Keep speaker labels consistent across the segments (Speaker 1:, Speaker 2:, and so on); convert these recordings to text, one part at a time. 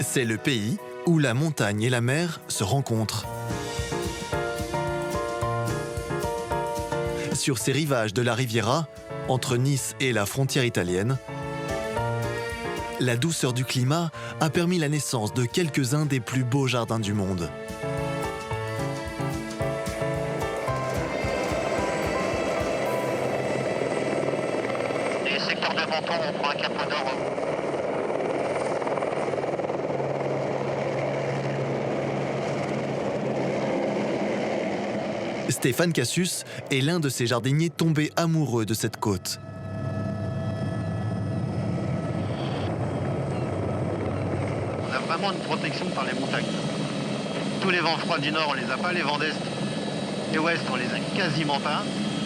Speaker 1: C'est le pays où la montagne et la mer se rencontrent. Sur ces rivages de la Riviera, entre Nice et la frontière italienne, la douceur du climat a permis la naissance de quelques-uns des plus beaux jardins du monde.
Speaker 2: Et secteur de Menton, on prend un cap nord.
Speaker 1: Stéphane Cassius est l'un de ces jardiniers tombés amoureux de cette côte.
Speaker 2: On a vraiment une protection par les montagnes. Tous les vents froids du nord, on les a pas, les vents d'est et ouest, on les a quasiment pas.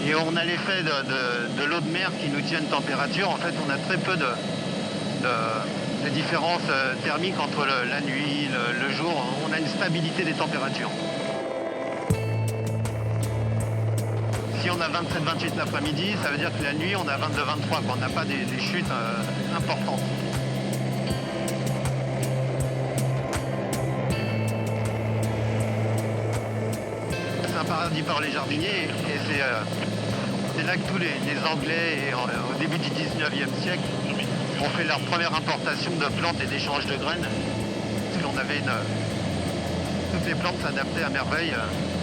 Speaker 2: Et on a l'effet de l'eau de mer qui nous tient une température. En fait, on a très peu de différences thermiques entre la nuit, le jour. On a une stabilité des températures. Si on a 27-28 l'après-midi, ça veut dire que la nuit, on a 22-23. On n'a pas des chutes importantes. C'est un paradis pour les jardiniers et c'est là que tous les Anglais, au début du 19e siècle, ont fait leur première importation de plantes et d'échange de graines. Parce qu'on avait toutes les plantes s'adaptaient à merveille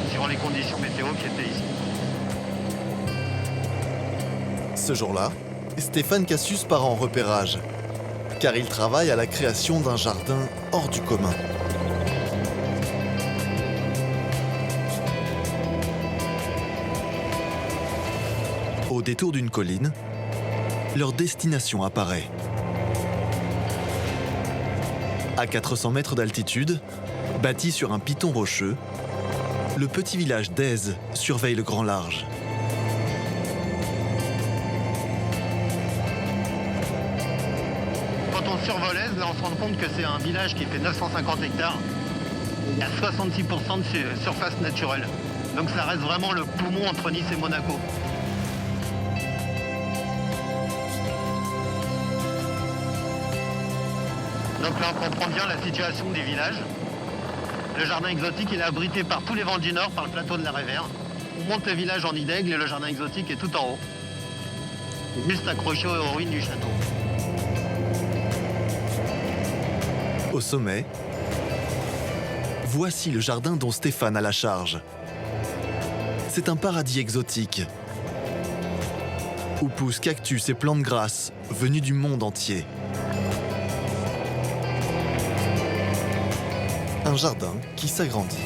Speaker 2: suivant les conditions météo qui étaient ici.
Speaker 1: Ce jour-là, Stéphane Cassius part en repérage, car il travaille à la création d'un jardin hors du commun. Au détour d'une colline, leur destination apparaît. À 400 mètres d'altitude, bâti sur un piton rocheux, le petit village d'Aise surveille le grand large.
Speaker 2: Quand on survole Aise, là, on se rend compte que c'est un village qui fait 950 hectares. Il y a 66% de surface naturelle. Donc ça reste vraiment le poumon entre Nice et Monaco. Donc là, on comprend bien la situation du village. Le jardin exotique, il est abrité par tous les vents du nord, par le plateau de la Révère. On monte le village en nid d'aigle et le jardin exotique est tout en haut. Juste accroché aux ruines du château.
Speaker 1: Au sommet, voici le jardin dont Stéphane a la charge. C'est un paradis exotique, où poussent cactus et plantes grasses venus du monde entier. Un jardin qui s'agrandit.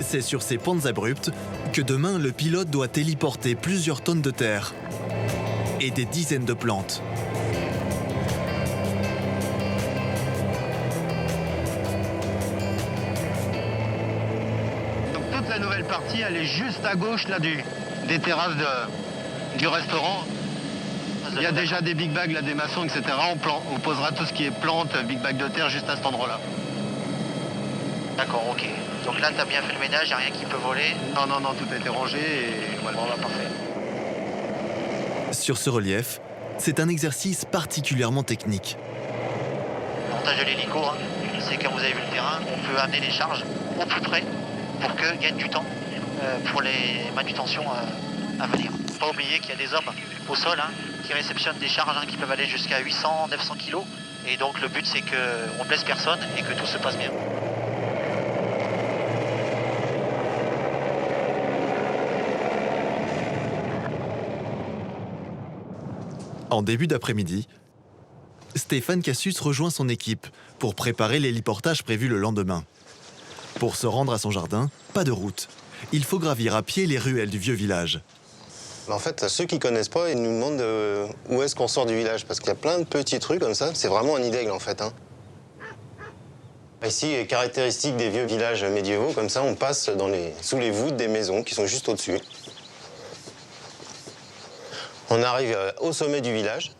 Speaker 1: C'est sur ces pentes abruptes que demain le pilote doit héliporter plusieurs tonnes de terre et des dizaines de plantes.
Speaker 2: La nouvelle partie, elle est juste à gauche là, des terrasses du restaurant. Il y a déjà des big bags, là, des maçons, etc. On posera tout ce qui est plantes, big bags de terre juste à cet endroit-là.
Speaker 3: D'accord, ok. Donc là, tu as bien fait le ménage, il n'y a rien qui peut voler.
Speaker 2: Non, non, non, tout a été rangé et voilà, parfait.
Speaker 1: Sur ce relief, c'est un exercice particulièrement technique.
Speaker 3: L'avantage de l'hélico, c'est que quand vous avez vu le terrain, on peut amener les charges au plus près pour que gagne du temps pour les manutentions à venir. Il ne faut pas oublier qu'il y a des hommes au sol qui réceptionnent des charges qui peuvent aller jusqu'à 800-900 kg. Et donc le but c'est qu'on ne blesse personne et que tout se passe bien.
Speaker 1: En début d'après-midi, Stéphane Cassius rejoint son équipe pour préparer l'héliportage prévu le lendemain. Pour se rendre à son jardin, pas de route. Il faut gravir à pied les ruelles du vieux village.
Speaker 4: En fait, ceux qui ne connaissent pas, ils nous demandent où est-ce qu'on sort du village. Parce qu'il y a plein de petits trucs comme ça. C'est vraiment un nid d'aigle, en fait. Ici, caractéristique des vieux villages médiévaux, comme ça, on passe sous les voûtes des maisons qui sont juste au-dessus. On arrive au sommet du village.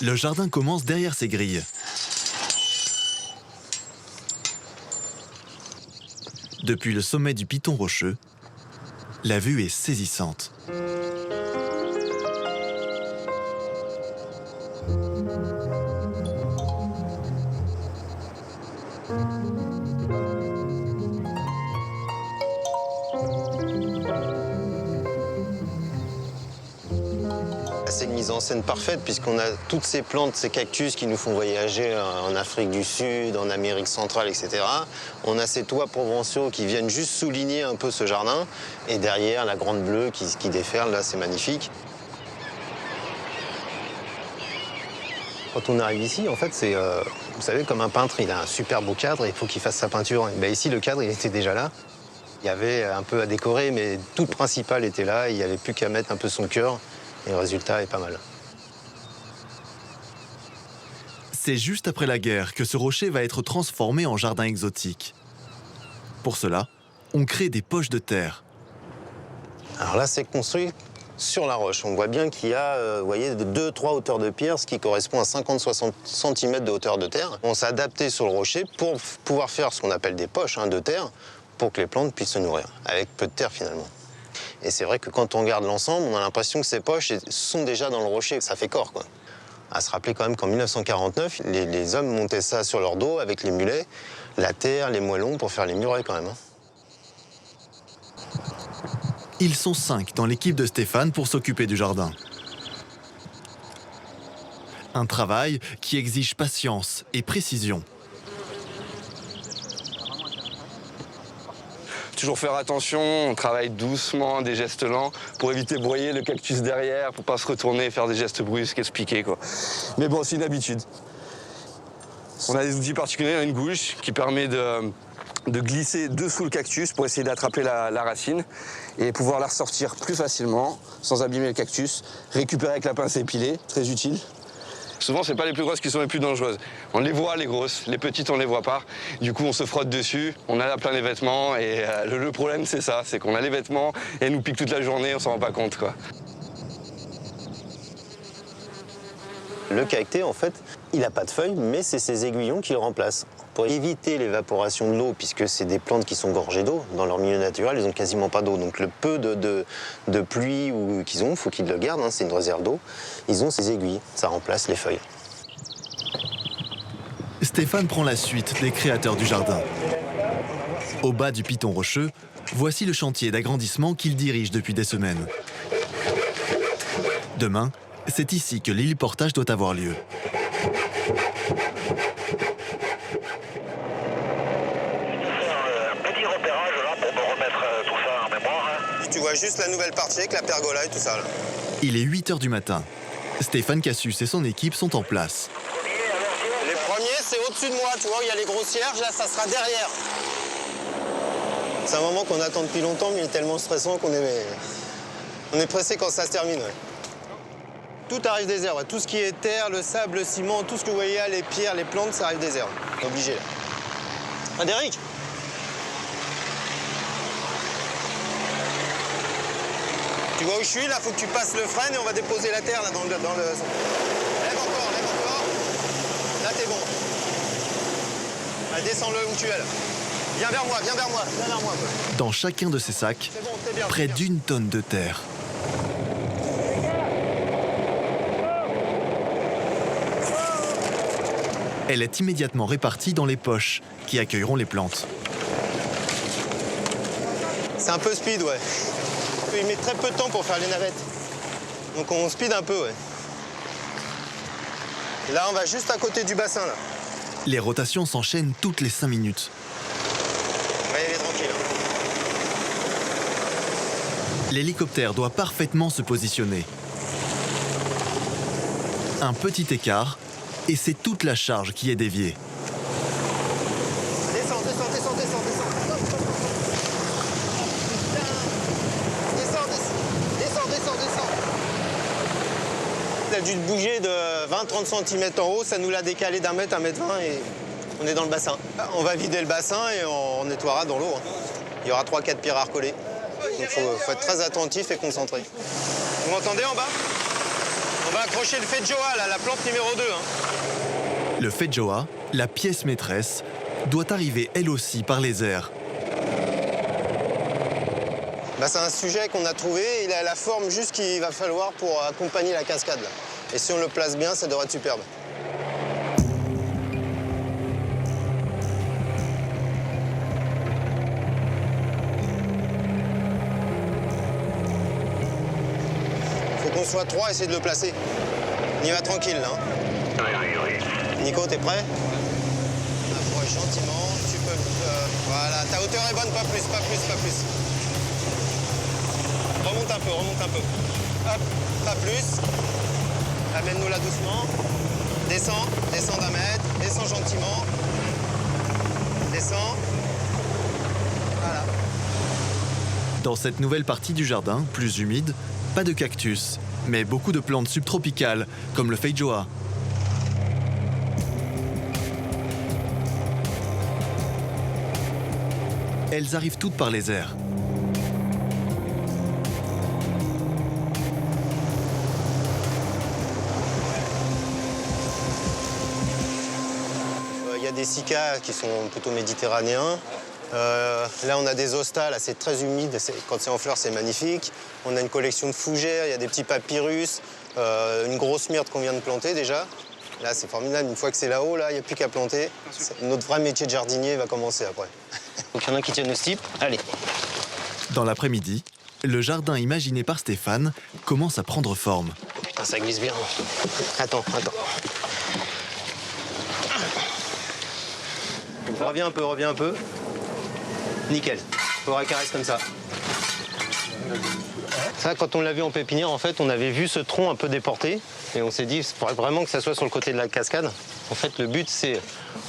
Speaker 1: Le jardin commence derrière ces grilles. Depuis le sommet du piton rocheux, la vue est saisissante.
Speaker 4: C'est une mise en scène parfaite puisqu'on a toutes ces plantes, ces cactus qui nous font voyager en Afrique du Sud, en Amérique centrale, etc. On a ces toits provençaux qui viennent juste souligner un peu ce jardin. Et derrière, la grande bleue qui déferle, là, c'est magnifique. Quand on arrive ici, en fait, c'est, vous savez, comme un peintre, il a un super beau cadre et il faut qu'il fasse sa peinture. Et ben ici, le cadre, il était déjà là. Il y avait un peu à décorer, mais tout le principal était là. Il n'y avait plus qu'à mettre un peu son cœur. Et le résultat est pas mal.
Speaker 1: C'est juste après la guerre que ce rocher va être transformé en jardin exotique. Pour cela, on crée des poches de terre.
Speaker 4: Alors là, c'est construit sur la roche. On voit bien qu'il y a, vous voyez, 2-3 hauteurs de pierre, ce qui correspond à 50-60 cm de hauteur de terre. On s'est adapté sur le rocher pour pouvoir faire ce qu'on appelle des poches de terre, pour que les plantes puissent se nourrir, avec peu de terre finalement. Et c'est vrai que quand on regarde l'ensemble, on a l'impression que ces poches sont déjà dans le rocher, que ça fait corps, quoi. À se rappeler quand même qu'en 1949, les hommes montaient ça sur leur dos avec les mulets, la terre, les moellons pour faire les murets quand même.
Speaker 1: Ils sont 5 dans l'équipe de Stéphane pour s'occuper du jardin. Un travail qui exige patience et précision.
Speaker 5: Toujours faire attention, on travaille doucement, des gestes lents, pour éviter de broyer le cactus derrière, pour pas se retourner, faire des gestes brusques et se piquer, quoi. Mais bon, c'est une habitude. On a des outils particuliers, on a une gouge qui permet de glisser dessous le cactus pour essayer d'attraper la racine et pouvoir la ressortir plus facilement, sans abîmer le cactus, récupérer avec la pince épilée, très utile. Souvent, c'est pas les plus grosses qui sont les plus dangereuses. On les voit, les grosses. Les petites, on les voit pas. Du coup, on se frotte dessus, on a plein les vêtements. Et le problème, c'est ça, c'est qu'on a les vêtements et elles nous piquent toute la journée, on s'en rend pas compte, quoi.
Speaker 4: Le cacté, en fait, il n'a pas de feuilles, mais c'est ses aiguillons qui le remplacent. Pour éviter l'évaporation de l'eau, puisque c'est des plantes qui sont gorgées d'eau, dans leur milieu naturel, ils n'ont quasiment pas d'eau. Donc le peu de pluie qu'ils ont, il faut qu'ils le gardent, c'est une réserve d'eau. Ils ont ces aiguilles, ça remplace les feuilles.
Speaker 1: Stéphane prend la suite des créateurs du jardin. Au bas du piton rocheux, voici le chantier d'agrandissement qu'il dirige depuis des semaines. Demain, c'est ici que l'héliportage doit avoir lieu.
Speaker 4: Tu vois juste la nouvelle partie avec la pergola et tout ça. Là.
Speaker 1: Il est 8 h du matin. Stéphane Cassius et son équipe sont en place.
Speaker 4: Les premiers, c'est au-dessus de moi, tu vois, il y a les grosses cierges, là, ça sera derrière. C'est un moment qu'on attend depuis longtemps, mais il est tellement stressant qu'on est pressé quand ça se termine. Ouais. Tout arrive des herbes, ouais. Tout ce qui est terre, le sable, le ciment, tout ce que vous voyez là, les pierres, les plantes, ça arrive des herbes. Obligé, là. Frédéric ? Tu vois où je suis, là, faut que tu passes le frein et on va déposer la terre, là, dans le... Lève encore, lève encore. Là, t'es bon. Allez, descends-le où tu es, là. Viens vers moi, viens vers moi un peu.
Speaker 1: Dans chacun de ces sacs,
Speaker 4: C'est bon, t'es bien.
Speaker 1: près d'1 tonne de terre. Elle est immédiatement répartie dans les poches qui accueilleront les plantes.
Speaker 4: C'est un peu speed, ouais. Il met très peu de temps pour faire les navettes. Donc on speed un peu, ouais. Et là, on va juste à côté du bassin, là.
Speaker 1: Les rotations s'enchaînent toutes les 5 minutes.
Speaker 4: On va y aller tranquille.
Speaker 1: L'hélicoptère doit parfaitement se positionner. Un petit écart, et c'est toute la charge qui est déviée.
Speaker 4: Descends. Descends. Il a dû bouger de 20-30 cm en haut, ça nous l'a décalé d'1 mètre, 1,20 m et on est dans le bassin. On va vider le bassin et on nettoiera dans l'eau. Il y aura 3-4 pierres à recoller. Donc il faut être très attentif et concentré. Vous m'entendez en bas? On va accrocher le Feijoa, là, la plante numéro 2.
Speaker 1: Le Feijoa, la pièce maîtresse, doit arriver elle aussi par les airs.
Speaker 4: C'est un sujet qu'on a trouvé, il a la forme juste qu'il va falloir pour accompagner la cascade. Là. Et si on le place bien, ça devrait être superbe. Faut qu'on soit 3, essayer de le placer. On y va tranquille, là. Nico, t'es prêt? Approche gentiment, tu peux... voilà, ta hauteur est bonne, pas plus, pas plus, pas plus. Remonte un peu, remonte un peu. Hop, pas plus. Amène-nous là doucement. Descends, descends d'un mètre, descends gentiment. Descends. Voilà.
Speaker 1: Dans cette nouvelle partie du jardin, plus humide, pas de cactus, mais beaucoup de plantes subtropicales, comme le feijoa. Elles arrivent toutes par les airs.
Speaker 4: Il y a des cycas qui sont plutôt méditerranéens. Là, on a des hostas, là, c'est très humide. Quand c'est en fleurs, c'est magnifique. On a une collection de fougères, il y a des petits papyrus, une grosse myrte qu'on vient de planter déjà. Là, c'est formidable. Une fois que c'est là-haut, là, il n'y a plus qu'à planter. Notre vrai métier de jardinier va commencer après. Donc, il y en a qui tiennent le stipe. Allez.
Speaker 1: Dans l'après-midi, le jardin imaginé par Stéphane commence à prendre forme.
Speaker 4: Putain, ça glisse bien. Attends. Reviens un peu. Nickel. Faudra caresse comme ça. Ça, quand on l'a vu en pépinière, en fait, on avait vu ce tronc un peu déporté. Et on s'est dit, il faudrait vraiment que ça soit sur le côté de la cascade. En fait, le but, c'est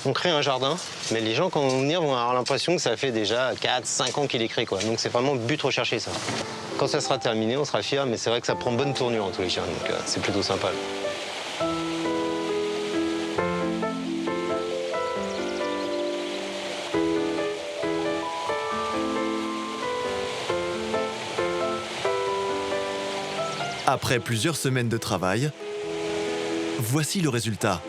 Speaker 4: on crée un jardin, mais les gens, quand vont venir, vont avoir l'impression que ça fait déjà 4-5 ans qu'il est créé, quoi. Donc c'est vraiment le but recherché, ça. Quand ça sera terminé, on sera fiers, mais c'est vrai que ça prend bonne tournure en tous les cas. Donc c'est plutôt sympa.
Speaker 1: Après plusieurs semaines de travail, voici le résultat.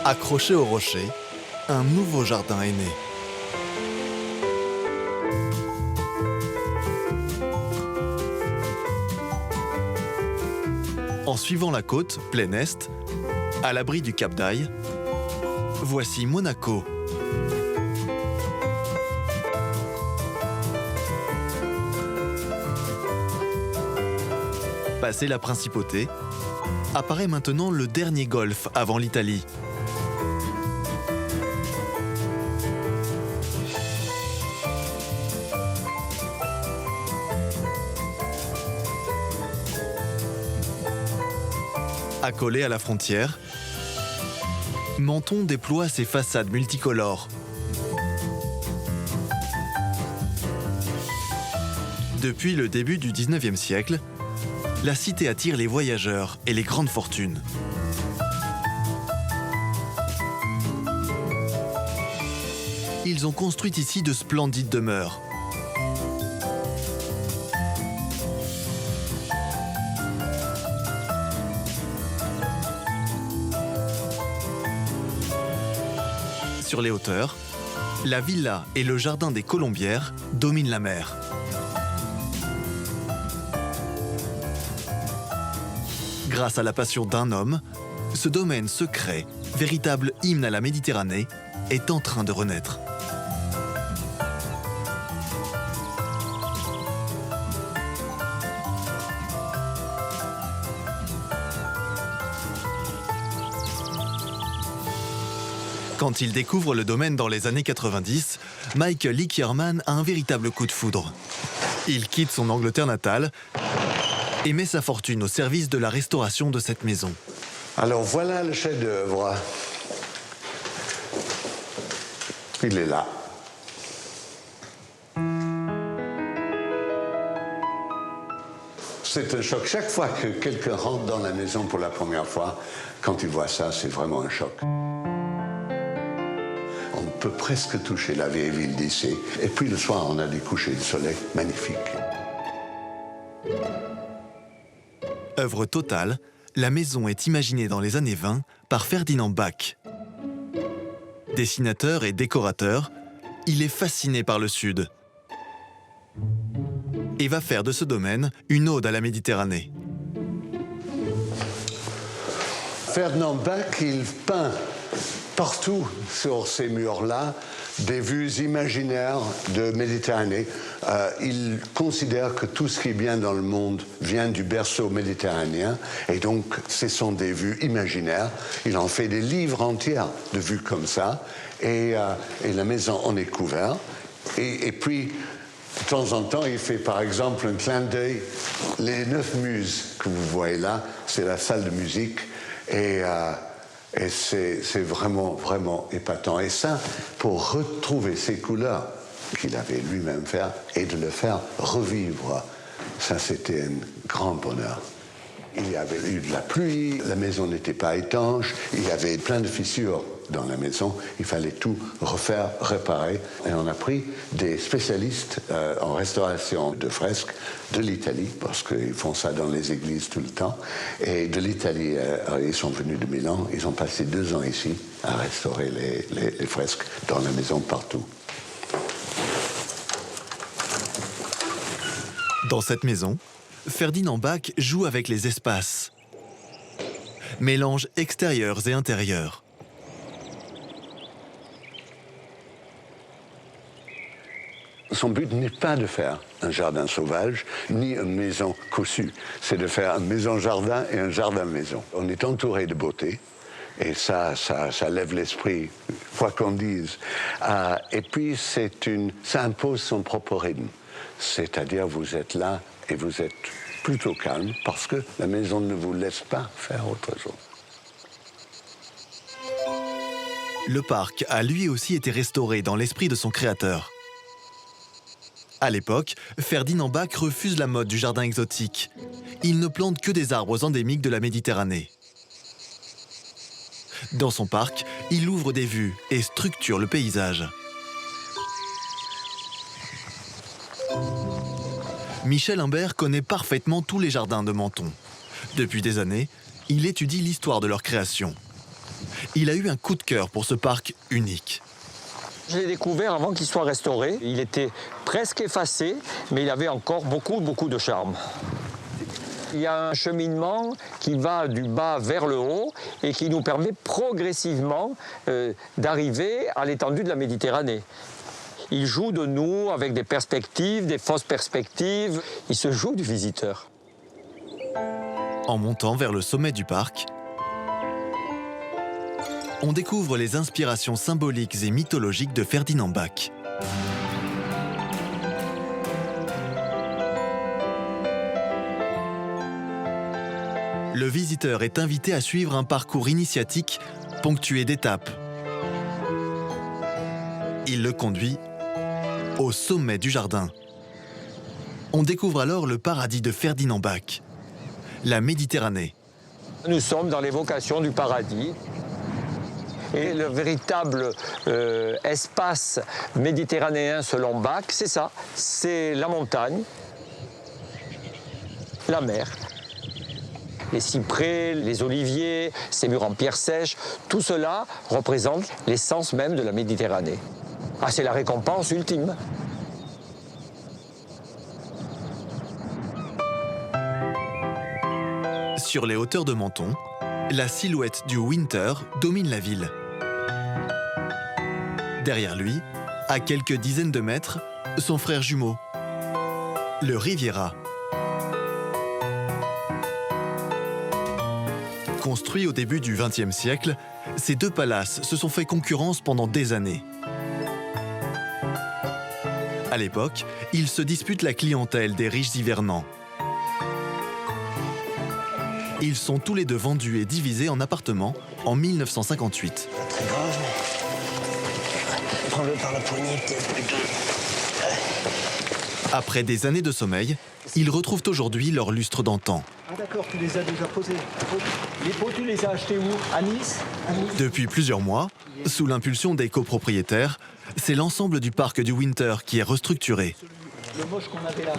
Speaker 1: Accroché au rocher, un nouveau jardin est né. En suivant la côte, plein est, à l'abri du Cap d'Aille, voici Monaco. Passé la principauté, apparaît maintenant le dernier golfe avant l'Italie. Accolé à la frontière, Menton déploie ses façades multicolores. Depuis le début du 19e siècle, la cité attire les voyageurs et les grandes fortunes. Ils ont construit ici de splendides demeures. Sur les hauteurs, la villa et le jardin des Colombières dominent la mer. Grâce à la passion d'un homme, ce domaine secret, véritable hymne à la Méditerranée, est en train de renaître. Quand il découvre le domaine dans les années 90, Michael Ickerman a un véritable coup de foudre. Il quitte son Angleterre natale et met sa fortune au service de la restauration de cette maison.
Speaker 6: Alors voilà le chef-d'œuvre. Il est là. C'est un choc. Chaque fois que quelqu'un rentre dans la maison pour la première fois, quand il voit ça, c'est vraiment un choc. On peut presque toucher la vieille ville d'ici. Et puis le soir, on a des couchers de soleil magnifiques.
Speaker 1: Œuvre totale, la maison est imaginée dans les années 20 par Ferdinand Bach. Dessinateur et décorateur, il est fasciné par le Sud et va faire de ce domaine une ode à la Méditerranée.
Speaker 6: Ferdinand Bach, il peint partout sur ces murs-là des vues imaginaires de Méditerranée. Il considère que tout ce qui est bien dans le monde vient du berceau méditerranéen et donc ce sont des vues imaginaires. Il en fait des livres entiers de vues comme ça et la maison en est couverte. Et puis, de temps en temps, il fait par exemple un clin d'œil. Les 9 muses que vous voyez là, c'est la salle de musique et c'est vraiment, vraiment épatant. Et ça, pour retrouver ces couleurs qu'il avait lui-même fait et de le faire revivre, ça c'était un grand bonheur. Il y avait eu de la pluie, la maison n'était pas étanche, il y avait plein de fissures dans la maison, il fallait tout refaire, réparer. Et on a pris des spécialistes en restauration de fresques de l'Italie, parce qu'ils font ça dans les églises tout le temps. Et de l'Italie, ils sont venus de Milan, ils ont passé 2 ans ici à restaurer les fresques dans la maison partout.
Speaker 1: Dans cette maison, Ferdinand Bach joue avec les espaces. Mélange extérieurs et intérieurs.
Speaker 6: Son but n'est pas de faire un jardin sauvage, ni une maison cossue. C'est de faire une maison-jardin et un jardin-maison. On est entouré de beauté, et ça lève l'esprit, quoi qu'on dise. Et puis, ça impose son propre rythme. C'est-à-dire, vous êtes là et vous êtes plutôt calme, parce que la maison ne vous laisse pas faire autre chose.
Speaker 1: Le parc a lui aussi été restauré dans l'esprit de son créateur. À l'époque, Ferdinand Bach refuse la mode du jardin exotique. Il ne plante que des arbres endémiques de la Méditerranée. Dans son parc, il ouvre des vues et structure le paysage. Michel Imbert connaît parfaitement tous les jardins de Menton. Depuis des années, il étudie l'histoire de leur création. Il a eu un coup de cœur pour ce parc unique.
Speaker 7: Je l'ai découvert avant qu'il soit restauré. Il était presque effacé, mais il avait encore beaucoup de charme. Il y a un cheminement qui va du bas vers le haut et qui nous permet progressivement d'arriver à l'étendue de la Méditerranée. Il joue de nous avec des perspectives, des fausses perspectives. Il se joue du visiteur.
Speaker 1: En montant vers le sommet du parc, on découvre les inspirations symboliques et mythologiques de Ferdinand Bach. Le visiteur est invité à suivre un parcours initiatique ponctué d'étapes. Il le conduit au sommet du jardin. On découvre alors le paradis de Ferdinand Bach, la Méditerranée.
Speaker 7: Nous sommes dans l'évocation du paradis. Et le véritable espace méditerranéen selon Bach, c'est ça, c'est la montagne, la mer. Les cyprès, les oliviers, ces murs en pierre sèche, tout cela représente l'essence même de la Méditerranée. Ah, c'est la récompense ultime.
Speaker 1: Sur les hauteurs de Menton, la silhouette du Winter domine la ville. Derrière lui, à quelques dizaines de mètres, son frère jumeau, le Riviera. Construits au début du XXe siècle, ces 2 palaces se sont fait concurrence pendant des années. À l'époque, ils se disputent la clientèle des riches hivernants. Ils sont tous les 2 vendus et divisés en appartements en 1958.
Speaker 8: Très grave. Prends-le par la poignée, peut-être plutôt.
Speaker 1: Après des années de sommeil, ils retrouvent aujourd'hui leur lustre d'antan.
Speaker 9: Ah d'accord, tu les as déjà posés. Les pots, tu les as achetés où? À Nice?
Speaker 1: Depuis plusieurs mois, sous l'impulsion des copropriétaires, c'est l'ensemble du parc du Winter qui est restructuré.
Speaker 9: Le moche qu'on avait là.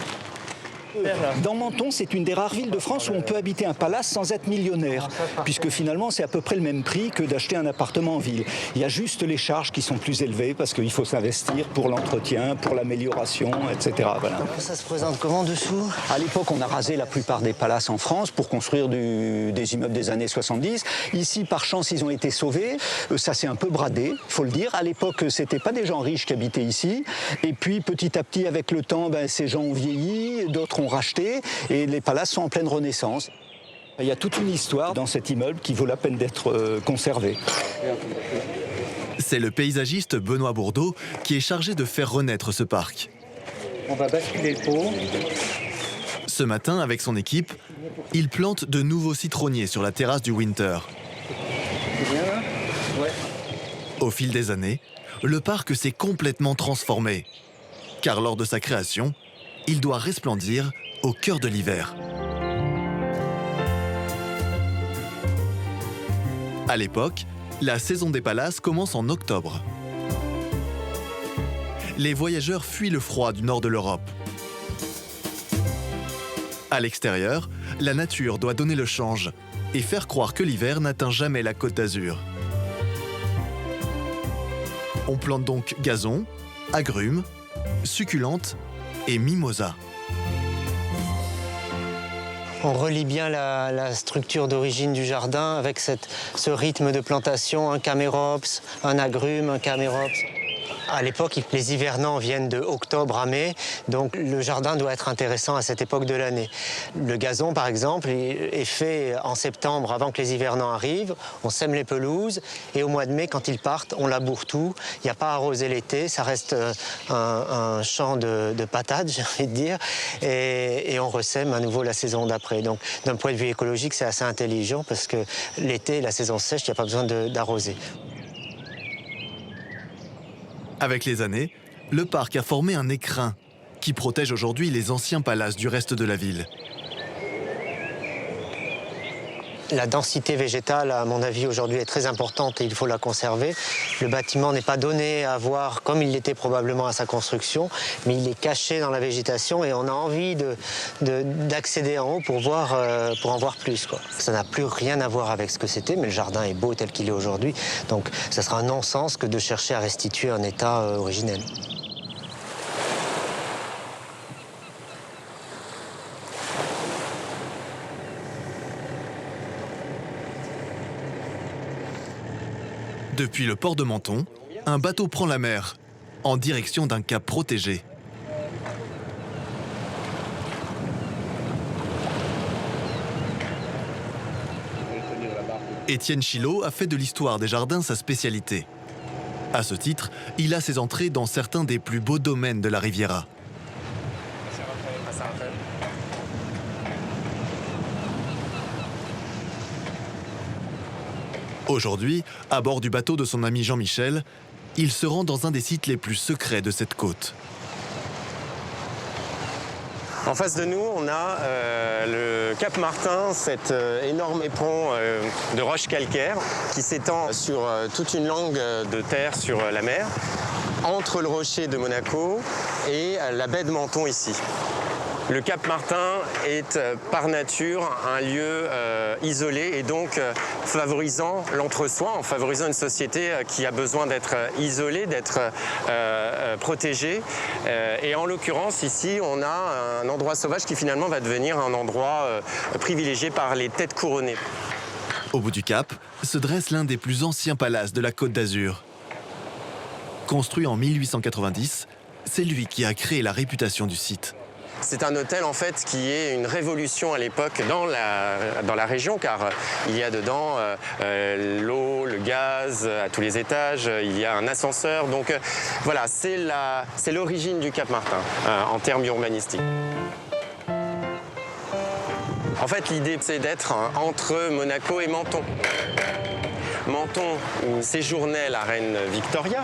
Speaker 9: Dans Menton, c'est une des rares villes de France où on peut habiter un palace sans être millionnaire, puisque finalement c'est à peu près le même prix que d'acheter un appartement en ville. Il y a juste les charges qui sont plus élevées parce qu'il faut s'investir pour l'entretien, pour l'amélioration, etc. Voilà.
Speaker 4: Ça se présente comment dessous?
Speaker 9: À l'époque, on a rasé la plupart des palaces en France pour construire des immeubles des années 70. Ici, par chance, ils ont été sauvés. Ça s'est un peu bradé, il faut le dire. À l'époque, c'était pas des gens riches qui habitaient ici. Et puis, petit à petit, avec le temps, ces gens ont vieilli, d'autres ont racheté, et les palaces sont en pleine renaissance. Il y a toute une histoire dans cet immeuble qui vaut la peine d'être conservée.
Speaker 1: C'est le paysagiste Benoît Bourdeau qui est chargé de faire renaître ce parc.
Speaker 9: On va basculer le pot.
Speaker 1: Ce matin, avec son équipe, il plante de nouveaux citronniers sur la terrasse du Winter.
Speaker 9: C'est bien là ? Ouais.
Speaker 1: Au fil des années, le parc s'est complètement transformé. Car lors de sa création, il doit resplendir au cœur de l'hiver. À l'époque, la saison des palaces commence en octobre. Les voyageurs fuient le froid du nord de l'Europe. À l'extérieur, la nature doit donner le change et faire croire que l'hiver n'atteint jamais la Côte d'Azur. On plante donc gazon, agrumes, succulentes et mimosas.
Speaker 4: On relie bien la structure d'origine du jardin avec ce rythme de plantation, un camérops, un agrume, un camérops. À l'époque, les hivernants viennent de octobre à mai, donc le jardin doit être intéressant à cette époque de l'année. Le gazon, par exemple, est fait en septembre avant que les hivernants arrivent. On sème les pelouses et au mois de mai, quand ils partent, on laboure tout. Il n'y a pas à arroser l'été, ça reste un champ de patates, j'ai envie de dire, et on ressème à nouveau la saison d'après. Donc d'un point de vue écologique, c'est assez intelligent parce que l'été, la saison sèche, il n'y a pas besoin d'arroser.
Speaker 1: Avec les années, le parc a formé un écrin qui protège aujourd'hui les anciens palaces du reste de la ville.
Speaker 4: La densité végétale, à mon avis, aujourd'hui est très importante et il faut la conserver. Le bâtiment n'est pas donné à voir comme il l'était probablement à sa construction, mais il est caché dans la végétation et on a envie d'accéder en haut pour en voir plus, quoi. Ça n'a plus rien à voir avec ce que c'était, mais le jardin est beau tel qu'il est aujourd'hui. Donc ça sera un non-sens que de chercher à restituer un état originel.
Speaker 1: Depuis le port de Menton, un bateau prend la mer, en direction d'un cap protégé. Étienne Chilot a fait de l'histoire des jardins sa spécialité. À ce titre, il a ses entrées dans certains des plus beaux domaines de la Riviera. Aujourd'hui, à bord du bateau de son ami Jean-Michel, il se rend dans un des sites les plus secrets de cette côte.
Speaker 4: En face de nous, on a le Cap Martin, cet énorme éperon de roches calcaires qui s'étend sur toute une langue de terre sur la mer, entre le rocher de Monaco et la baie de Menton ici. Le Cap Martin est par nature un lieu isolé et donc favorisant l'entre-soi, en favorisant une société qui a besoin d'être isolée, d'être protégée. Et en l'occurrence, ici, on a un endroit sauvage qui finalement va devenir un endroit privilégié par les têtes couronnées.
Speaker 1: Au bout du cap se dresse l'un des plus anciens palaces de la Côte d'Azur. Construit en 1890, c'est lui qui a créé la réputation du site.
Speaker 4: C'est un hôtel en fait qui est une révolution à l'époque dans la région car il y a dedans l'eau, le gaz à tous les étages, il y a un ascenseur. Donc voilà, c'est l'origine du Cap Martin en termes urbanistiques. En fait, l'idée c'est d'être entre Monaco et Menton. Menton où séjournait la reine Victoria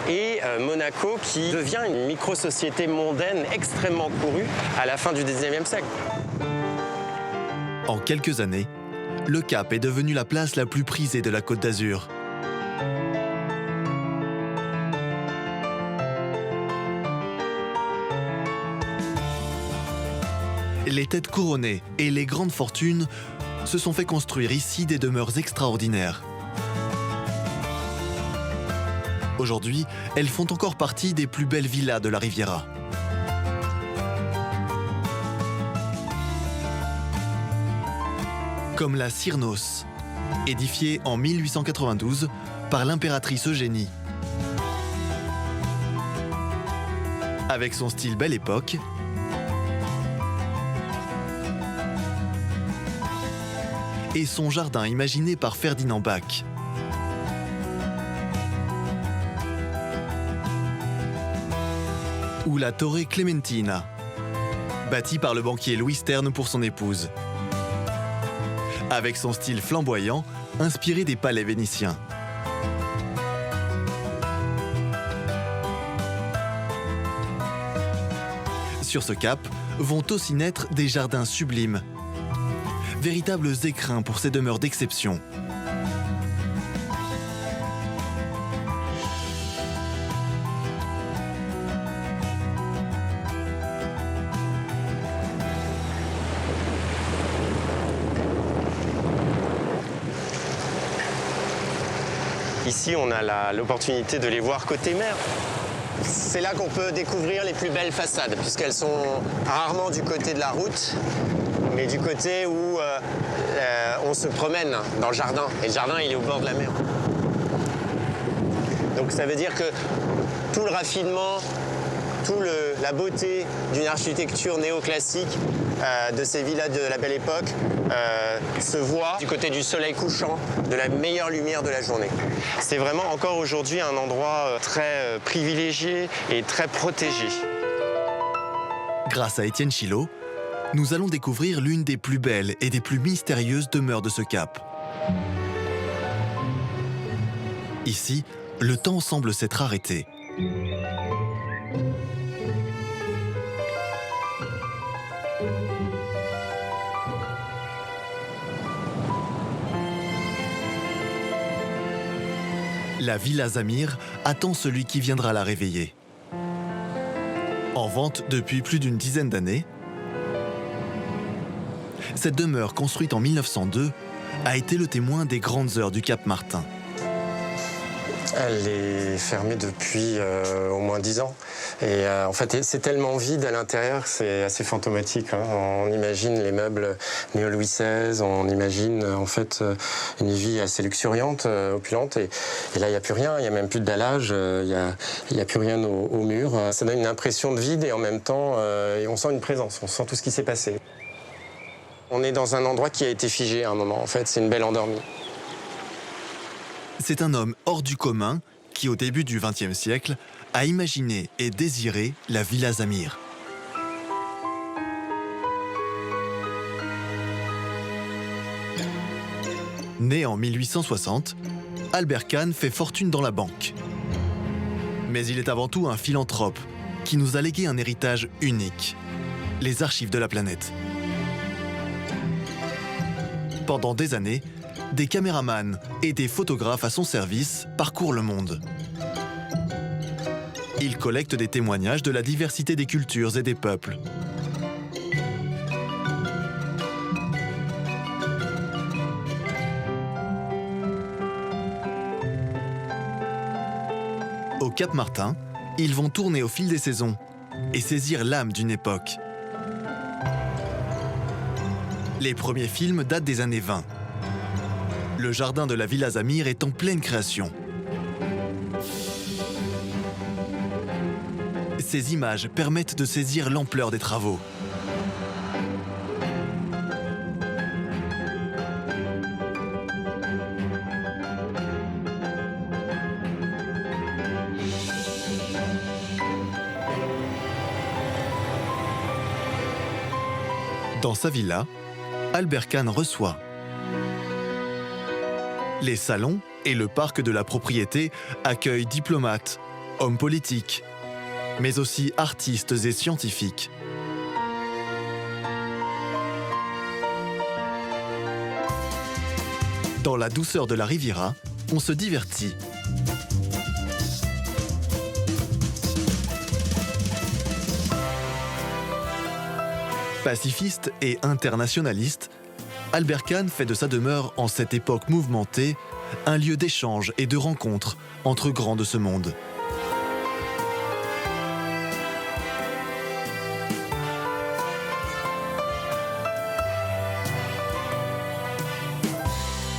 Speaker 4: et Monaco qui devient une micro-société mondaine extrêmement courue à la fin du XIXe siècle.
Speaker 1: En quelques années, le Cap est devenu la place la plus prisée de la Côte d'Azur. Les têtes couronnées et les grandes fortunes se sont fait construire ici des demeures extraordinaires. Aujourd'hui, elles font encore partie des plus belles villas de la Riviera. Comme la Cyrnos, édifiée en 1892 par l'impératrice Eugénie. Avec son style Belle Époque, et son jardin imaginé par Ferdinand Bach. Ou la Torre Clementina, bâtie par le banquier Louis Stern pour son épouse. Avec son style flamboyant, inspiré des palais vénitiens. Sur ce cap vont aussi naître des jardins sublimes, véritables écrins pour ces demeures d'exception.
Speaker 4: Ici, on a l'opportunité de les voir côté mer. C'est là qu'on peut découvrir les plus belles façades, puisqu'elles sont rarement du côté de la route, mais du côté où on se promène dans le jardin. Et le jardin, il est au bord de la mer. Donc ça veut dire que tout le raffinement, la beauté d'une architecture néoclassique de ces villas de la Belle Époque se voit du côté du soleil couchant, de la meilleure lumière de la journée. C'est vraiment encore aujourd'hui un endroit très privilégié et très protégé.
Speaker 1: Grâce à Étienne Chilot, nous allons découvrir l'une des plus belles et des plus mystérieuses demeures de ce cap. Ici, le temps semble s'être arrêté. La Villa Zamir attend celui qui viendra la réveiller. En vente depuis plus d'une dizaine d'années, cette demeure construite en 1902 a été le témoin des grandes heures du Cap Martin.
Speaker 4: Elle est fermée depuis au moins 10 ans. Et en fait, c'est tellement vide à l'intérieur, c'est assez fantomatique. Hein. On imagine les meubles néo-Louis XVI, on imagine en fait une vie assez luxuriante, opulente. Et là, il n'y a plus rien, il n'y a même plus de dallage, il n'y a plus rien au mur. Ça donne une impression de vide et en même temps, on sent une présence, on sent tout ce qui s'est passé. On est dans un endroit qui a été figé à un moment, en fait, c'est une belle endormie.
Speaker 1: C'est un homme hors du commun qui, au début du XXe siècle, a imaginé et désiré la Villa Zamir. Né en 1860, Albert Kahn fait fortune dans la banque. Mais il est avant tout un philanthrope qui nous a légué un héritage unique, les archives de la planète. Pendant des années, des caméramans et des photographes à son service parcourent le monde. Ils collectent des témoignages de la diversité des cultures et des peuples. Au Cap Martin, ils vont tourner au fil des saisons et saisir l'âme d'une époque. Les premiers films datent des années 20. Le jardin de la Villa Zamir est en pleine création. Ces images permettent de saisir l'ampleur des travaux. Dans sa villa, Albert Kahn reçoit. Les salons et le parc de la propriété accueillent diplomates, hommes politiques, mais aussi artistes et scientifiques. Dans la douceur de la Riviera, on se divertit. Pacifiste et internationaliste, Albert Kahn fait de sa demeure en cette époque mouvementée un lieu d'échange et de rencontre entre grands de ce monde.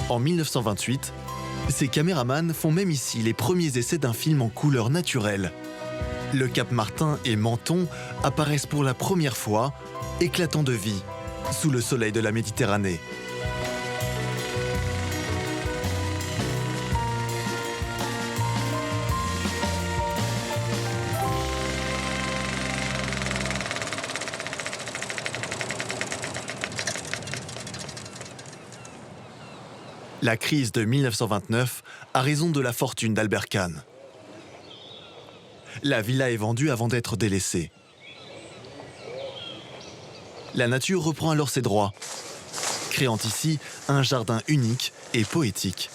Speaker 1: En 1928, ces caméramans font même ici les premiers essais d'un film en couleur naturelle. Le Cap Martin et Menton apparaissent pour la première fois, éclatant de vie, sous le soleil de la Méditerranée. La crise de 1929 a raison de la fortune d'Albert Kahn. La villa est vendue avant d'être délaissée. La nature reprend alors ses droits, créant ici un jardin unique et poétique.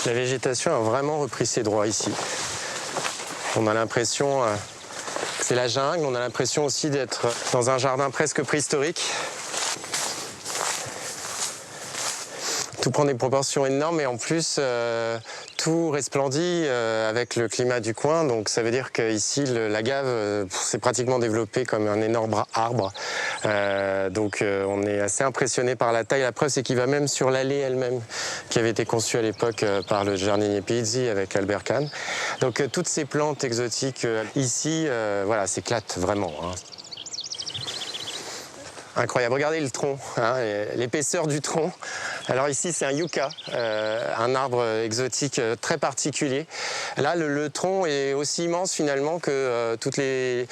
Speaker 8: La végétation a vraiment repris ses droits ici. On a l'impression que c'est la jungle, on a l'impression aussi d'être dans un jardin presque préhistorique. Tout prend des proportions énormes et en plus tout resplendit avec le climat du coin. Donc ça veut dire qu'ici l'agave s'est pratiquement développé comme un énorme arbre. Donc on est assez impressionné par la taille. La preuve c'est qu'il va même sur l'allée elle-même qui avait été conçue à l'époque par le jardinier Pizzi avec Albert Kahn. Donc toutes ces plantes exotiques ici voilà, s'éclatent vraiment. Hein. Incroyable, regardez le tronc, hein, l'épaisseur du tronc. Alors ici c'est un yucca, un arbre exotique très particulier. Là le tronc est aussi immense finalement que toutes les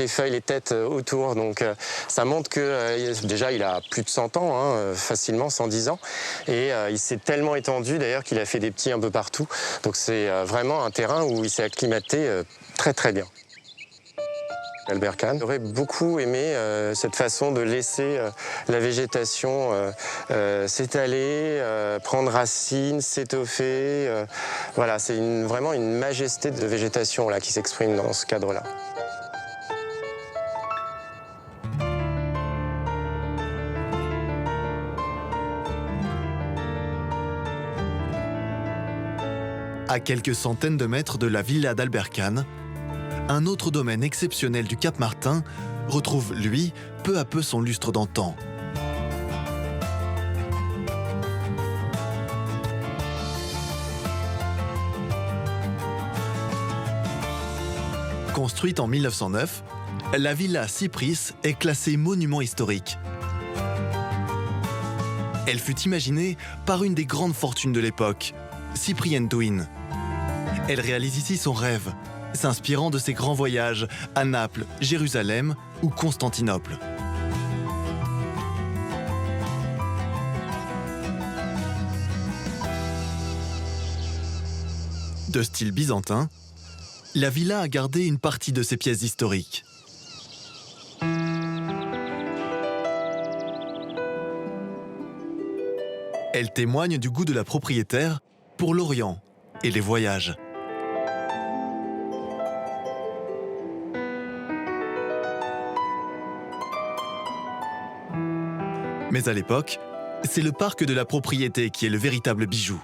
Speaker 8: feuilles, les têtes autour. Donc ça montre que déjà il a plus de 100 ans, hein, facilement 110 ans. Et il s'est tellement étendu d'ailleurs qu'il a fait des petits un peu partout. Donc c'est vraiment un terrain où il s'est acclimaté très très bien. Albert Kahn aurait beaucoup aimé cette façon de laisser la végétation s'étaler, prendre racine, s'étoffer. Voilà, c'est vraiment une majesté de végétation là, qui s'exprime dans ce cadre-là.
Speaker 1: À quelques centaines de mètres de la villa d'Albert Kahn, un autre domaine exceptionnel du Cap Martin retrouve, lui, peu à peu son lustre d'antan. Construite en 1909, la villa Cypris est classée monument historique. Elle fut imaginée par une des grandes fortunes de l'époque, Cyprien Douin. Elle réalise ici son rêve, s'inspirant de ses grands voyages à Naples, Jérusalem ou Constantinople. De style byzantin, la villa a gardé une partie de ses pièces historiques. Elle témoigne du goût de la propriétaire pour l'Orient et les voyages. Mais à l'époque, c'est le parc de la propriété qui est le véritable bijou.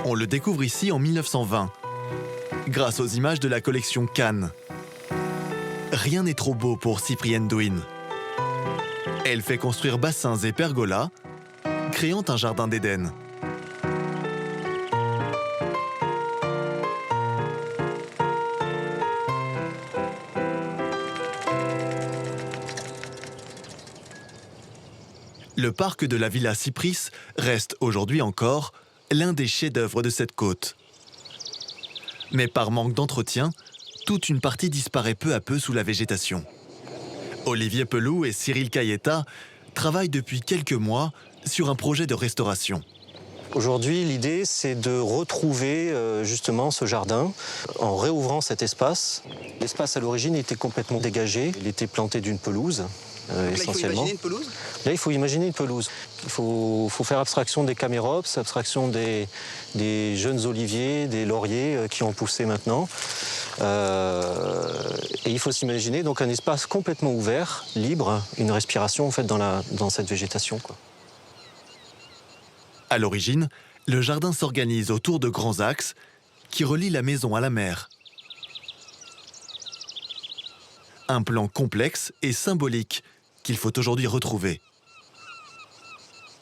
Speaker 1: On le découvre ici en 1920, grâce aux images de la collection Kahn. Rien n'est trop beau pour Cyprien Douin. Elle fait construire bassins et pergolas, créant un jardin d'Éden. Le parc de la Villa Cypris reste aujourd'hui encore l'un des chefs-d'œuvre de cette côte. Mais par manque d'entretien, toute une partie disparaît peu à peu sous la végétation. Olivier Peloux et Cyril Cayeta travaillent depuis quelques mois sur un projet de restauration.
Speaker 10: Aujourd'hui, l'idée, c'est de retrouver justement ce jardin en réouvrant cet espace. L'espace, à l'origine, était complètement dégagé. Il était planté d'une pelouse. Essentiellement.
Speaker 11: Là, il faut imaginer une pelouse ?
Speaker 10: Là, il faut imaginer une pelouse. Il faut faire abstraction des camérops, abstraction des jeunes oliviers, des lauriers qui ont poussé maintenant. Et il faut s'imaginer donc un espace complètement ouvert, libre, une respiration en fait dans cette végétation, quoi.
Speaker 1: À l'origine, le jardin s'organise autour de grands axes qui relient la maison à la mer. Un plan complexe et symbolique qu'il faut aujourd'hui retrouver.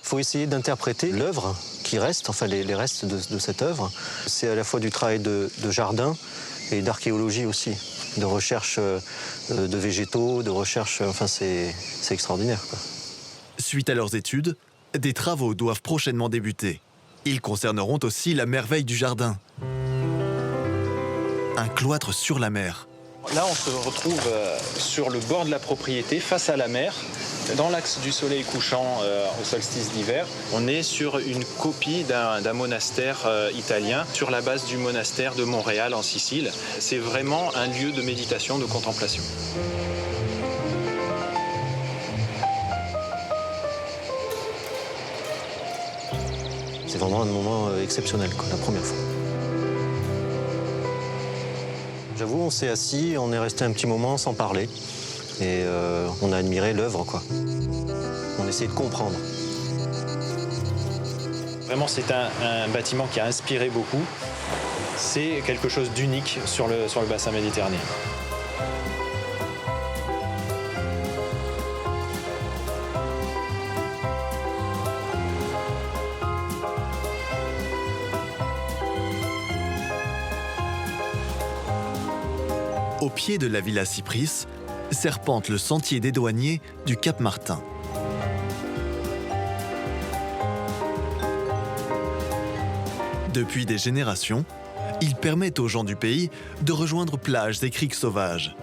Speaker 10: Il faut essayer d'interpréter l'œuvre qui reste, enfin les restes de cette œuvre. C'est à la fois du travail de jardin et d'archéologie aussi, de recherche de végétaux, de recherche, enfin c'est extraordinaire, quoi.
Speaker 1: Suite à leurs études, des travaux doivent prochainement débuter. Ils concerneront aussi la merveille du jardin. Un cloître sur la mer.
Speaker 11: Là, on se retrouve sur le bord de la propriété, face à la mer, dans l'axe du soleil couchant au solstice d'hiver. On est sur une copie d'un monastère italien, sur la base du monastère de Montréal en Sicile. C'est vraiment un lieu de méditation, de contemplation.
Speaker 10: C'est vraiment un moment exceptionnel, quoi, la première fois. J'avoue, on s'est assis, on est resté un petit moment sans parler. Et on a admiré l'œuvre, quoi. On essaie de comprendre.
Speaker 11: Vraiment, c'est un bâtiment qui a inspiré beaucoup. C'est quelque chose d'unique sur le bassin méditerranéen.
Speaker 1: Au pied de la Villa Cypris, serpente le sentier des douaniers du Cap Martin. Depuis des générations, il permet aux gens du pays de rejoindre plages et criques sauvages.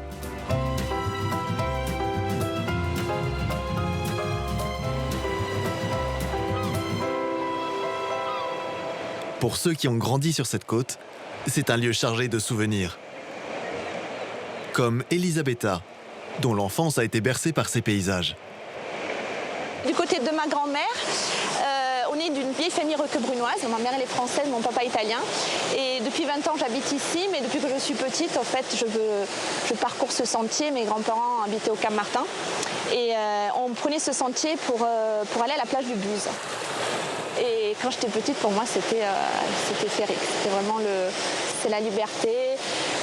Speaker 1: Pour ceux qui ont grandi sur cette côte, c'est un lieu chargé de souvenirs. Comme Elisabetta, dont l'enfance a été bercée par ces paysages.
Speaker 12: Du côté de ma grand-mère, on est d'une vieille famille roquebrunoise. Ma mère elle est française, mon papa italien. Et depuis 20 ans j'habite ici, mais depuis que je suis petite, en fait, je parcours ce sentier. Mes grands-parents habitaient au Cap Martin. Et on prenait ce sentier pour aller à la plage du Buz. Et quand j'étais petite, pour moi, c'était féerique. C'était vraiment c'est la liberté,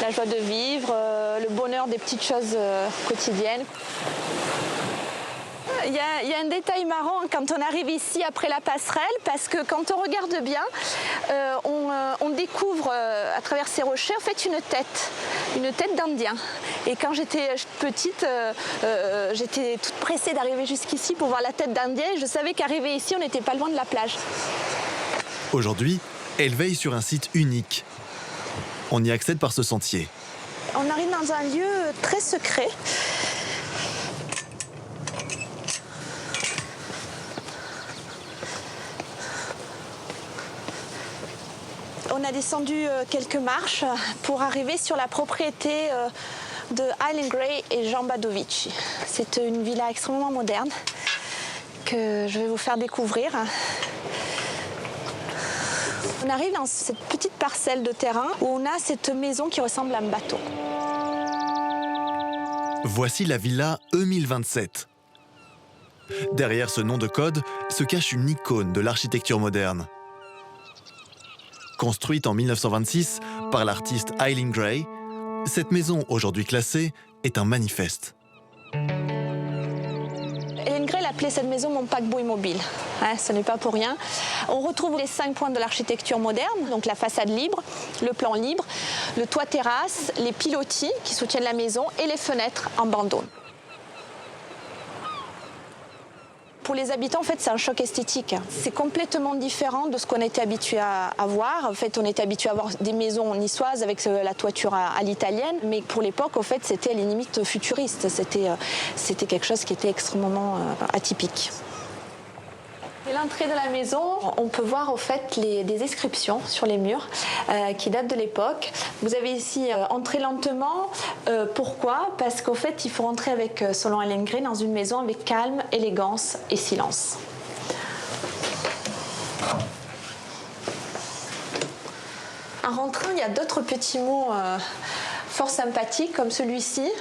Speaker 12: la joie de vivre, le bonheur des petites choses quotidiennes. Il y a un détail marrant quand on arrive ici après la passerelle, parce que quand on regarde bien, on découvre à travers ces rochers en fait une tête d'Indien. Et quand j'étais petite, j'étais toute pressée d'arriver jusqu'ici pour voir la tête d'Indien. Et je savais qu'arriver ici, on n'était pas loin de la plage.
Speaker 1: Aujourd'hui, elle veille sur un site unique. On y accède par ce sentier.
Speaker 12: On arrive dans un lieu très secret. On a descendu quelques marches pour arriver sur la propriété de Eileen Gray et Jean Badovici. C'est une villa extrêmement moderne que je vais vous faire découvrir. On arrive dans cette petite parcelle de terrain où on a cette maison qui ressemble à un bateau.
Speaker 1: Voici la villa E1027. Derrière ce nom de code se cache une icône de l'architecture moderne. Construite en 1926 par l'artiste Eileen Gray, cette maison, aujourd'hui classée, est un manifeste.
Speaker 12: Eileen Gray appelait cette maison mon paquebot immobile. Ce n'est pas pour rien. On retrouve les 5 points de l'architecture moderne, donc la façade libre, le plan libre, le toit terrasse, les pilotis qui soutiennent la maison et les fenêtres en bandeau. Pour les habitants, en fait, c'est un choc esthétique. C'est complètement différent de ce qu'on était habitué à voir. En fait, on était habitué à voir des maisons niçoises avec la toiture à l'italienne, mais pour l'époque, en fait, c'était à la limite futuriste. C'était quelque chose qui était extrêmement atypique. À l'entrée de la maison, on peut voir au fait des inscriptions sur les murs qui datent de l'époque. Vous avez ici entrer lentement. Pourquoi ? Parce qu'au fait, il faut rentrer avec, selon Eileen Gray, dans une maison avec calme, élégance et silence. En rentrant, il y a d'autres petits mots fort sympathiques comme celui-ci.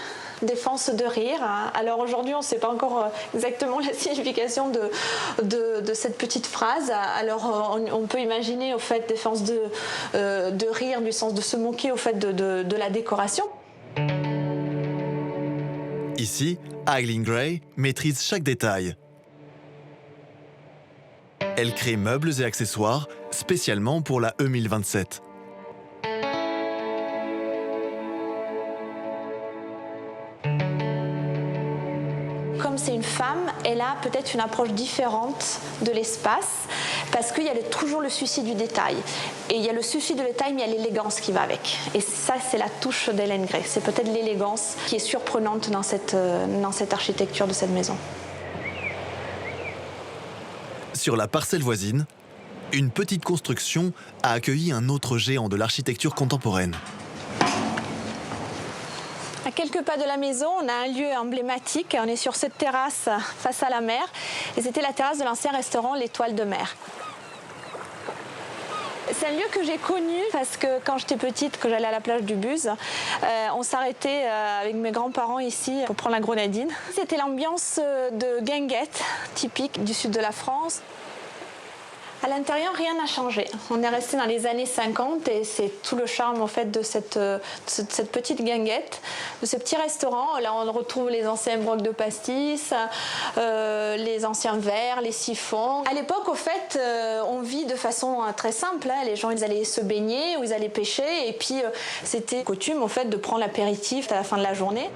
Speaker 12: Défense de rire. Alors aujourd'hui, on ne sait pas encore exactement la signification de cette petite phrase. Alors on peut imaginer au fait défense de rire du sens de se moquer au fait de la décoration.
Speaker 1: Ici, Eileen Gray maîtrise chaque détail. Elle crée meubles et accessoires spécialement pour la E1027.
Speaker 12: Comme c'est une femme, elle a peut-être une approche différente de l'espace parce qu'il y a toujours le souci du détail. Et il y a le souci du détail, mais il y a l'élégance qui va avec. Et ça, c'est la touche d'Hélène Gray. C'est peut-être l'élégance qui est surprenante dans cette architecture de cette maison.
Speaker 1: Sur la parcelle voisine, une petite construction a accueilli un autre géant de l'architecture contemporaine.
Speaker 12: À quelques pas de la maison, on a un lieu emblématique. On est sur cette terrasse face à la mer. Et c'était la terrasse de l'ancien restaurant L'Étoile de Mer. C'est un lieu que j'ai connu parce que quand j'étais petite, quand j'allais à la plage du Buz, on s'arrêtait avec mes grands-parents ici pour prendre la grenadine. C'était l'ambiance de guinguette typique du sud de la France. À l'intérieur, rien n'a changé. On est resté dans les années 50 et c'est tout le charme en fait de cette petite guinguette, de ce petit restaurant. Là, on retrouve les anciens brocs de pastis, les anciens verres, les siphons. À l'époque, au fait, on vit de façon très simple. Les gens, ils allaient se baigner ou ils allaient pêcher et puis c'était coutume en fait de prendre l'apéritif à la fin de la journée.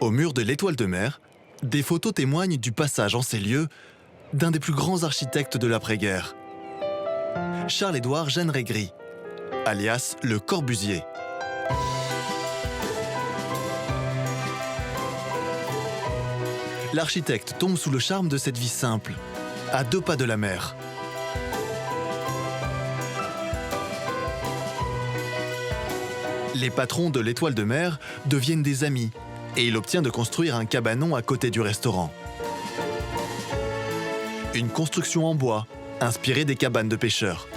Speaker 1: Au mur de l'Étoile de Mer, des photos témoignent du passage en ces lieux d'un des plus grands architectes de l'après-guerre, Charles-Édouard Jeanneret-Gry, alias Le Corbusier. L'architecte tombe sous le charme de cette vie simple, à 2 pas de la mer. Les patrons de l'Étoile de Mer deviennent des amis et il obtient de construire un cabanon à côté du restaurant. Une construction en bois, inspirée des cabanes de pêcheurs.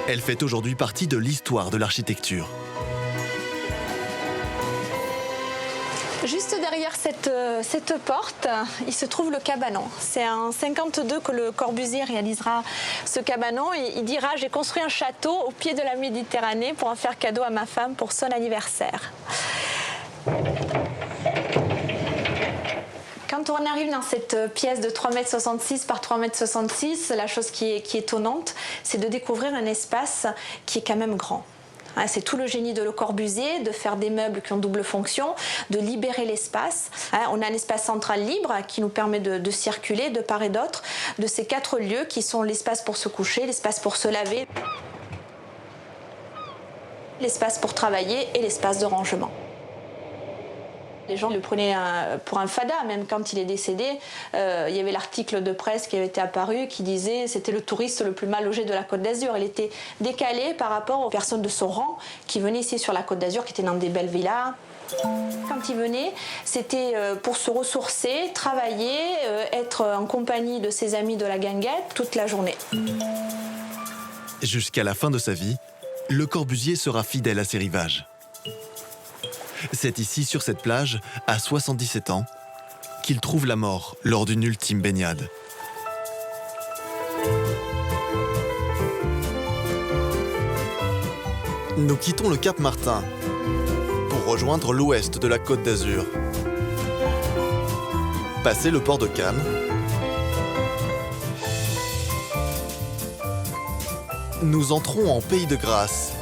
Speaker 1: Elle fait aujourd'hui partie de l'histoire de l'architecture.
Speaker 12: Juste derrière cette porte, il se trouve le cabanon. C'est en 52 que Le Corbusier réalisera ce cabanon et il dira « J'ai construit un château au pied de la Méditerranée pour en faire cadeau à ma femme pour son anniversaire ». Quand on arrive dans cette pièce de 3,66 m par 3,66 m, la chose qui est étonnante, c'est de découvrir un espace qui est quand même grand. C'est tout le génie de Le Corbusier, de faire des meubles qui ont double fonction, de libérer l'espace. On a un espace central libre qui nous permet de circuler de part et d'autre de ces 4 lieux qui sont l'espace pour se coucher, l'espace pour se laver, l'espace pour travailler et l'espace de rangement. Les gens le prenaient pour un fada, même quand il est décédé. Il y avait l'article de presse qui avait été apparu qui disait que c'était le touriste le plus mal logé de la Côte d'Azur. Il était décalé par rapport aux personnes de son rang qui venaient ici sur la Côte d'Azur, qui étaient dans des belles villas. Quand il venait, c'était pour se ressourcer, travailler, être en compagnie de ses amis de la guinguette toute la journée.
Speaker 1: Jusqu'à la fin de sa vie, Le Corbusier sera fidèle à ses rivages. C'est ici, sur cette plage, à 77 ans, qu'il trouve la mort lors d'une ultime baignade. Nous quittons le Cap Martin pour rejoindre l'ouest de la Côte d'Azur. Passer le port de Cannes, nous entrons en Pays de Grâce.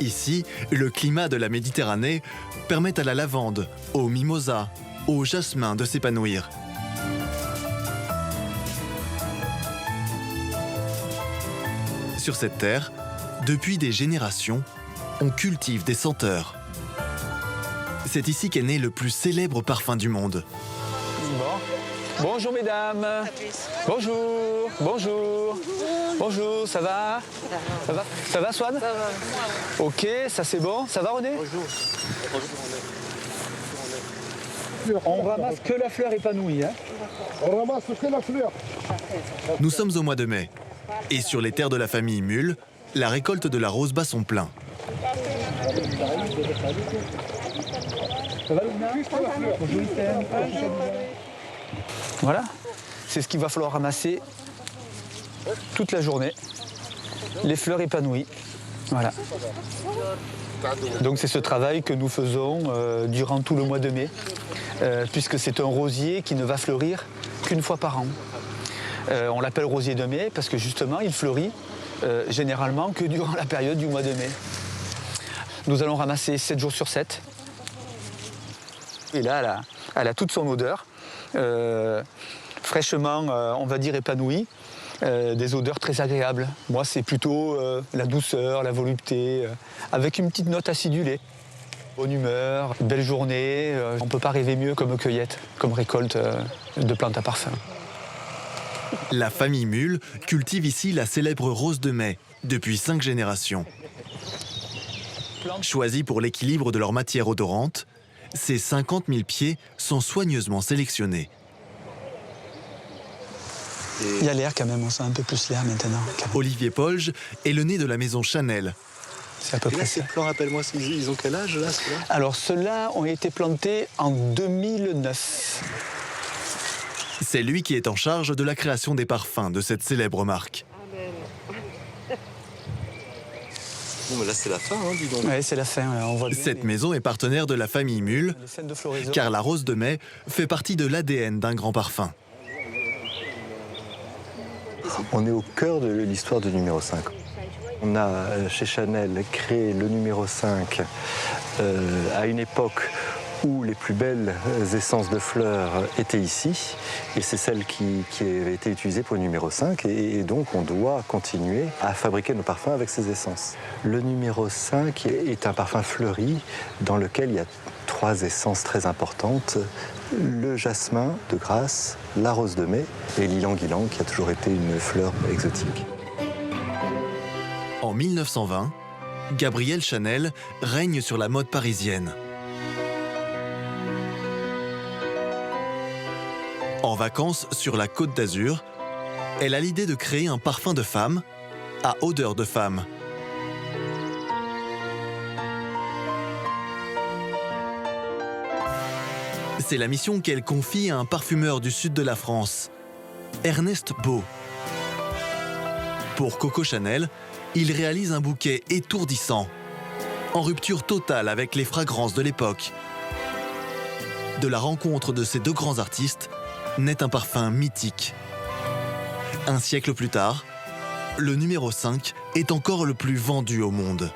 Speaker 1: Ici, le climat de la Méditerranée permet à la lavande, aux mimosas, aux jasmins de s'épanouir. Sur cette terre, depuis des générations, on cultive des senteurs. C'est ici qu'est né le plus célèbre parfum du monde.
Speaker 7: Bonjour mesdames. Bonjour. Bonjour. Bonjour, ça va? Ça va Swan? Ça va. Ok, ça c'est bon. Ça va René? Bonjour. On ramasse que la fleur épanouie. Hein?
Speaker 13: On ramasse que la fleur.
Speaker 1: Nous sommes au mois de mai. Et sur les terres de la famille Mule, la récolte de la rose bat son plein.
Speaker 7: Voilà, c'est ce qu'il va falloir ramasser toute la journée. Les fleurs épanouies. Voilà. Donc c'est ce travail que nous faisons durant tout le mois de mai, puisque c'est un rosier qui ne va fleurir qu'une fois par an. On l'appelle rosier de mai parce que justement il fleurit généralement que durant la période du mois de mai. Nous allons ramasser 7 jours sur 7. Et là, elle a toute son odeur, fraîchement, on va dire, épanouie, des odeurs très agréables. Moi, c'est plutôt la douceur, la volupté, avec une petite note acidulée. Bonne humeur, belle journée, on ne peut pas rêver mieux comme cueillette, comme récolte de plantes à parfum.
Speaker 1: La famille Mule cultive ici la célèbre rose de mai depuis 5 générations. Choisis pour l'équilibre de leur matière odorante, ces 50 000 pieds sont soigneusement sélectionnés.
Speaker 14: Il y a l'air quand même, on sent un peu plus l'air maintenant.
Speaker 1: Olivier Polge est le nez de la maison Chanel.
Speaker 14: C'est à peu près
Speaker 10: ces plants, rappelle-moi, ils ont quel âge là?
Speaker 14: Alors ceux-là ont été plantés en 2009.
Speaker 1: C'est lui qui est en charge de la création des parfums de cette célèbre marque.
Speaker 10: Bon, mais là, c'est la fin, hein, dis donc.
Speaker 14: Oui, c'est la fin. On voit bien
Speaker 1: Cette maison est partenaire de la famille Mule, car la rose de mai fait partie de l'ADN d'un grand parfum.
Speaker 15: On est au cœur de l'histoire du numéro 5. On a, chez Chanel, créé le numéro 5 à une époque où les plus belles essences de fleurs étaient ici, et c'est celle qui avait été utilisée pour le numéro 5, et donc on doit continuer à fabriquer nos parfums avec ces essences. Le numéro 5 est un parfum fleuri dans lequel il y a 3 essences très importantes: le jasmin de Grasse, la rose de mai et l'ylang-ylang, qui a toujours été une fleur exotique.
Speaker 1: En 1920, Gabrielle Chanel règne sur la mode parisienne. En vacances sur la Côte d'Azur, elle a l'idée de créer un parfum de femme à odeur de femme. C'est la mission qu'elle confie à un parfumeur du sud de la France, Ernest Beau. Pour Coco Chanel, il réalise un bouquet étourdissant, en rupture totale avec les fragrances de l'époque. De la rencontre de ces 2 grands artistes naît un parfum mythique. Un siècle plus tard, le numéro 5 est encore le plus vendu au monde.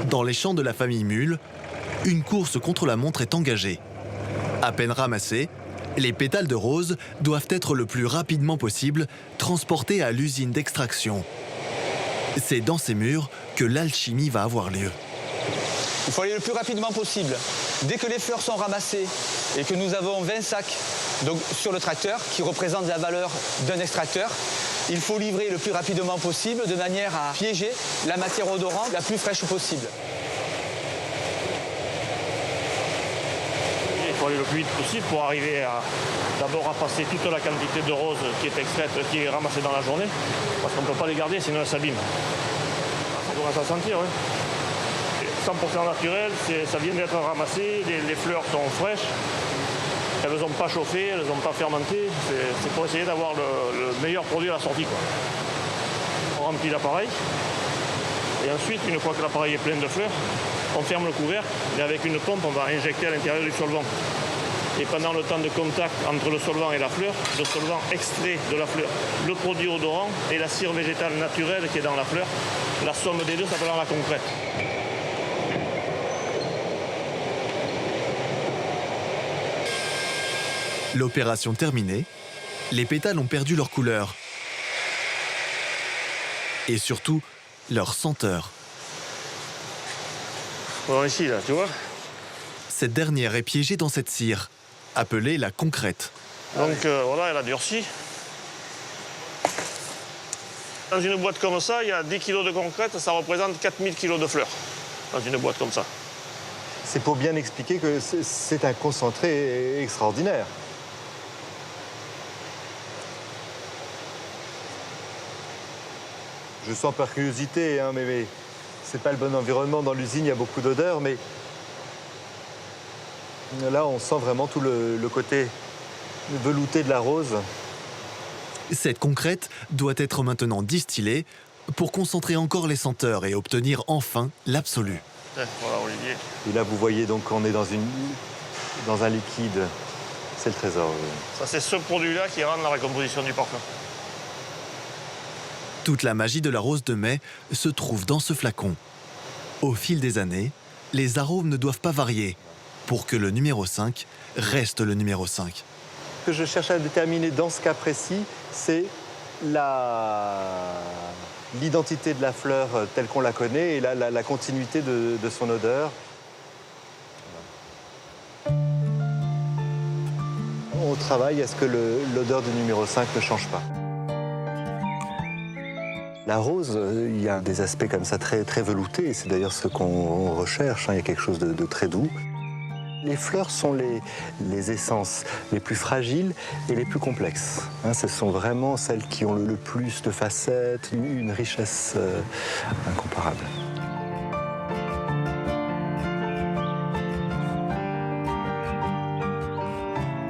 Speaker 1: Dans les champs de la famille Mule, une course contre la montre est engagée. À peine ramassés, les pétales de rose doivent être le plus rapidement possible transportés à l'usine d'extraction. C'est dans ces murs que l'alchimie va avoir lieu.
Speaker 7: Il faut aller le plus rapidement possible. Dès que les fleurs sont ramassées et que nous avons 20 sacs donc, sur le tracteur, qui représentent la valeur d'un extracteur, il faut livrer le plus rapidement possible de manière à piéger la matière odorante la plus fraîche possible.
Speaker 16: Il faut aller le plus vite possible pour arriver à d'abord à passer toute la quantité de rose qui est extraite, qui est ramassée dans la journée, parce qu'on ne peut pas les garder sinon elles s'abîment. On commence à sentir, oui. 100% naturel, ça vient d'être ramassé, les fleurs sont fraîches, elles ne sont pas chauffées, elles ne sont pas fermentées, c'est pour essayer d'avoir le meilleur produit à la sortie, quoi. On remplit l'appareil, et ensuite, une fois que l'appareil est plein de fleurs, on ferme le couvercle, et avec une pompe, on va injecter à l'intérieur du solvant. Et pendant le temps de contact entre le solvant et la fleur, le solvant extrait de la fleur le produit odorant et la cire végétale naturelle qui est dans la fleur. La somme des deux s'appelle la concrète.
Speaker 1: L'opération terminée, les pétales ont perdu leur couleur. Et surtout, leur senteur.
Speaker 16: Voilà ici, là, tu vois.
Speaker 1: Cette dernière est piégée dans cette cire, appelée la concrète.
Speaker 16: Donc voilà, elle a durci. Dans une boîte comme ça, il y a 10 kg de concrète, ça représente 4000 kg de fleurs. Dans une boîte comme ça.
Speaker 15: C'est pour bien expliquer que c'est un concentré extraordinaire. Je sens par curiosité, hein, mais c'est pas le bon environnement dans l'usine, il y a beaucoup d'odeurs, mais là on sent vraiment tout le côté velouté de la rose.
Speaker 1: Cette concrète doit être maintenant distillée pour concentrer encore les senteurs et obtenir enfin l'absolu.
Speaker 16: Voilà, Olivier.
Speaker 15: Et là vous voyez donc qu'on est dans un liquide, c'est le trésor.
Speaker 16: Ça c'est ce produit-là qui rend la récomposition du parfum.
Speaker 1: Toute la magie de la rose de mai se trouve dans ce flacon. Au fil des années, les arômes ne doivent pas varier pour que le numéro 5 reste le numéro 5.
Speaker 15: Ce que je cherche à déterminer dans ce cas précis, c'est l'identité de la fleur telle qu'on la connaît et la continuité de son odeur. On travaille à ce que l'odeur du numéro 5 ne change pas. La rose, il y a des aspects comme ça très, très veloutés, et c'est d'ailleurs ce qu'on recherche, hein. Il y a quelque chose de très doux. Les fleurs sont les essences les plus fragiles et les plus complexes. Hein, ce sont vraiment celles qui ont le plus de facettes, une richesse incomparable.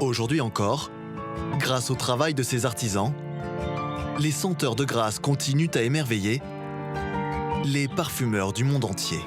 Speaker 1: Aujourd'hui encore, grâce au travail de ces artisans, les senteurs de Grasse continuent à émerveiller les parfumeurs du monde entier.